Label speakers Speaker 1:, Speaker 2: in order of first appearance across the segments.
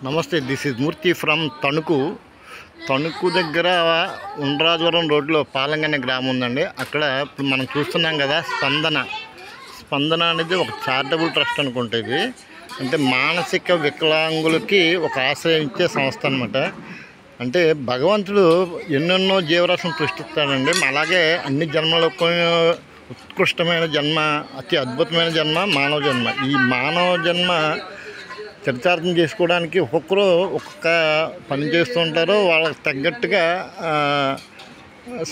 Speaker 1: నమస్తే, this is Murthy from Tanuku. Tanuku దగ్గర ఉండ్రాజవరం రోడ్లో పాలంగ అనే గ్రామం ఉందండి. అక్కడ ఇప్పుడు మనం చూస్తున్నాం కదా, స్పందన అనేది ఒక చారిటబుల్ ట్రస్ట్ అనుకుంటే ఇది. అంటే మానసిక వికలాంగులకి ఒక ఆశ్రయం ఇచ్చే సంస్థ అనమాట. అంటే భగవంతుడు ఎన్నెన్నో జీవరాశులను సృష్టిస్తాడండి. అలాగే అన్ని జన్మలకు ఉత్కృష్టమైన జన్మ, అతి అద్భుతమైన జన్మ మానవ జన్మ. ఈ మానవ జన్మ చరితార్థం చేసుకోవడానికి ఒక్కొక్కరు ఒక్కొక్క పని చేస్తూ ఉంటారు. వాళ్ళకి తగ్గట్టుగా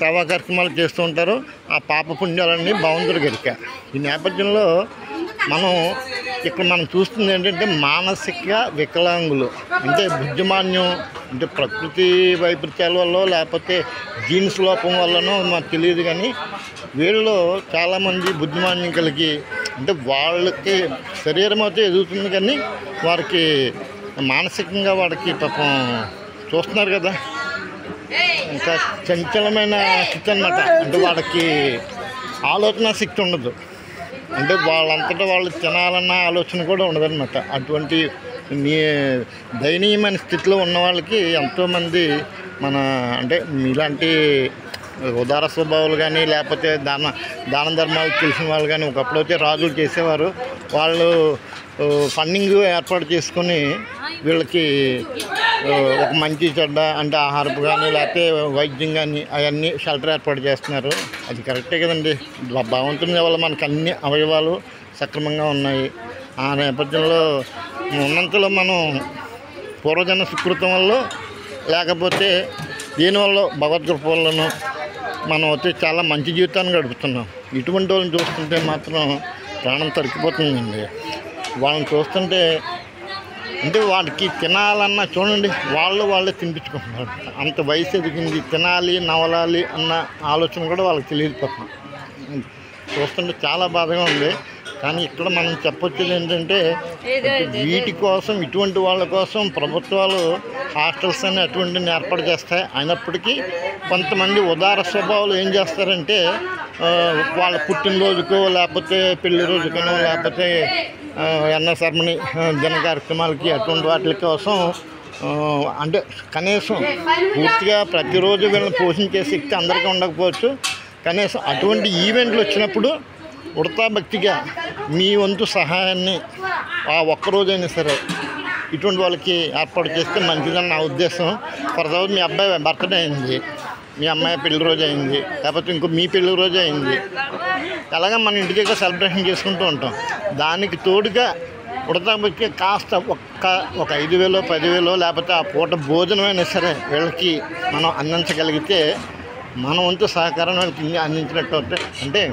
Speaker 1: సేవా కార్యక్రమాలు చేస్తూ ఉంటారు. ఆ పాప పుణ్యాలన్నీ భగవంతుడి గరిక. ఈ నేపథ్యంలో మనం చూస్తుంది ఏంటంటే మానసిక వికలాంగులు, అంటే బుద్ధిమాన్యం, అంటే ప్రకృతి వైపరీత్యాల వల్ల లేకపోతే జీన్స్ లోపం వల్లనో మాకు తెలియదు, కానీ వీళ్ళు చాలామంది బుద్ధిమాన్యం కలిగి, అంటే వాళ్ళకి శరీరం అయితే ఎదుగుతుంది కానీ వారికి మానసికంగా వాడికి పాపం చూస్తున్నారు కదా, ఇంకా చంచలమైన స్థితి అన్నమాట. అంటే వాడికి ఆలోచన శక్తి ఉండదు. అంటే వాళ్ళంతటా వాళ్ళు తినాలన్న ఆలోచన కూడా ఉండదన్నమాట. అటువంటి దయనీయమైన స్థితిలో ఉన్న వాళ్ళకి ఎంతోమంది అంటే ఇలాంటి ఉదార స్వభావాలు కానీ లేకపోతే దాన ధర్మాలు తెలిసిన వాళ్ళు కానీ ఒకప్పుడు అయితే రాజులు చేసేవారు. వాళ్ళు ఫండింగ్ ఏర్పాటు చేసుకొని వీళ్ళకి ఒక మంచి చెడ్డ అంటే ఆహారపు కానీ లేకపోతే వైద్యం కానీ అవన్నీ షెల్టర్ ఏర్పాటు చేస్తున్నారు. అది కరెక్టే కదండి. భగవంతుని వల్ల మనకు అన్ని అవయవాలు సక్రమంగా ఉన్నాయి. ఆ నేపథ్యంలో ఉన్నంతలో మనం పూర్వజన్మ సుకృతం వల్ల లేకపోతే దీనివల్ల భగవద్గృప వల్లను మనం అయితే చాలా మంచి జీవితాన్ని గడుపుతున్నాం. ఇటువంటి వాళ్ళని చూస్తుంటే మాత్రం ప్రాణం తరికిపోతుందండి. వాళ్ళని చూస్తుంటే అంటే వాడికి తినాలన్న చూడండి, వాళ్ళే తినిపించుకుంటున్నారు. అంత వయసు ఎదిగింది, తినాలి నవలాలి అన్న ఆలోచన కూడా వాళ్ళకి తెలియకపోతున్నాం. చూస్తుంటే చాలా బాధగా ఉంది. కానీ ఇక్కడ మనం చెప్పొచ్చేది ఏంటంటే వీటి కోసం, ఇటువంటి వాళ్ళ కోసం ప్రభుత్వాలు హాస్టల్స్ అని అటువంటివి ఏర్పాటు చేస్తాయి. అయినప్పటికీ కొంతమంది ఉదార స్వభావాలు ఏం చేస్తారంటే వాళ్ళ పుట్టినరోజుకో లేకపోతే పెళ్లి రోజుకనో లేకపోతే ఎన్ఎస్ఆర్మని జన కార్యక్రమాలకి అటువంటి వాటి కోసం అంటే కనీసం పూర్తిగా ప్రతిరోజు వీళ్ళని పోషించే శక్తి అందరికీ ఉండకపోవచ్చు. కనీసం అటువంటి ఈవెంట్లు వచ్చినప్పుడు ఉడతా భక్తిగా మీ వంతు సహాయాన్ని ఆ ఒక్కరోజైనా సరే ఇటువంటి వాళ్ళకి ఏర్పాటు చేస్తే మంచిదని నా ఉద్దేశం. ఫర్ సపోజ్ మీ అబ్బాయి బర్త్డే అయింది, మీ అమ్మాయి పెళ్లి రోజు అయింది, లేకపోతే ఇంకో మీ పెళ్లి రోజు అయింది, అలాగే మన ఇంటి దగ్గర సెలబ్రేషన్ చేసుకుంటూ ఉంటాం. దానికి తోడుగా ఉడతా భక్తిగా కాస్త ఒక 5,000 10,000 లేకపోతే ఆ పూట భోజనమైనా సరే వీళ్ళకి మనం అందించగలిగితే మన వంతు సహకారం వాళ్ళకి అందించినట్టు. అంటే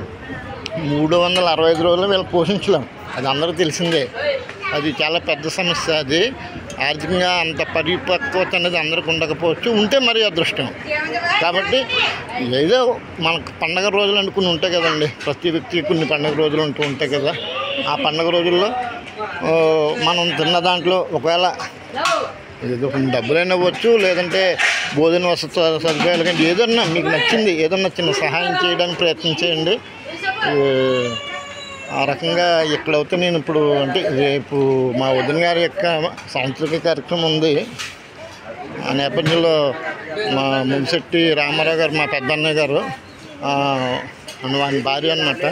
Speaker 1: 365 రోజులు వీళ్ళు పోషించలేం, అది అందరూ తెలిసిందే. అది చాలా పెద్ద సమస్య. అది ఆర్థికంగా అంత పరిపక్వత అనేది అందరికి ఉండకపోవచ్చు, ఉంటే మరీ అదృష్టం. కాబట్టి ఏదో మనకు పండగ రోజులు అనుకుని ఉంటాయి కదండి, ప్రతి వ్యక్తికి కొన్ని పండగ రోజులు ఉంటాయి కదా. ఆ పండగ రోజుల్లో మనం తిన్న దాంట్లో ఒకవేళ ఏదో కొన్ని డబ్బులైనా ఇవ్వచ్చు, లేదంటే భోజన వసతి సదుపాయాలు కానీ ఏదన్నా మీకు నచ్చింది ఏదన్నా చిన్న సహాయం చేయడానికి ప్రయత్నం చేయండి. ఆ రకంగా ఎక్కడైతే నేను ఇప్పుడు అంటే రేపు మా వదిన గారి యొక్క సాంస్కృతిక కార్యక్రమం ఉంది. ఆ నేపథ్యంలో మా మునిశెట్టి రామారావు గారు, మా పెద్దన్నయ్య గారు, ఆయన భార్య అన్నమాట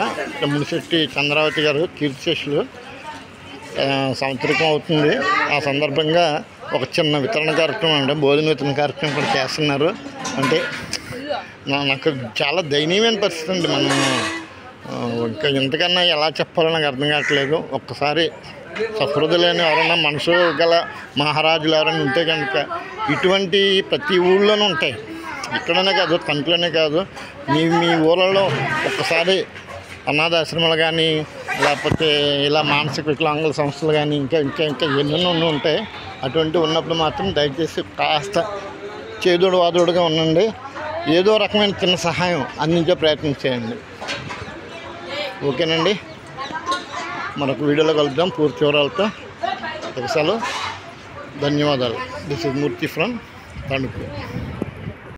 Speaker 1: మునిశెట్టి చంద్రావతి గారు కీర్తిశేషులు సంవత్సరం అవుతుంది. ఆ సందర్భంగా ఒక చిన్న వితరణ కార్యక్రమం అంటే భోజన వితరణ కార్యక్రమం కూడా చేస్తున్నారు. అంటే నాకు చాలా దయనీయమైన పరిస్థితి అండి. మనం ఇంకా ఇంతకన్నా ఎలా చెప్పాలో నాకు అర్థం కావట్లేదు. ఒక్కసారి సహృదయులైన ఎవరైనా మనసు గల మహారాజులు ఎవరైనా ఉంటే కనుక ఇటువంటి ప్రతి ఊళ్ళోనూ ఉంటాయి. ఇక్కడనే కాదు, కంట్లోనే కాదు, మీ ఊళ్ళలో ఒక్కసారి అనాథాశ్రమాలు కానీ లేకపోతే ఇలా మానసిక వికలాంగుల సంస్థలు కానీ ఇంకా ఎన్నెన్నో ఉంటాయి. అటువంటివి ఉన్నప్పుడు మాత్రం దయచేసి కాస్త చేదోడు వాదోడుగా ఉండండి. ఏదో రకమైన చిన్న సహాయం అందించే ప్రయత్నం చేయండి. ఓకేనండి, మరొక వీడియోలో కలుద్దాం పూర్తి వివరాలతో. ఒకసారి ధన్యవాదాలు. This is Murthy from Tanuku.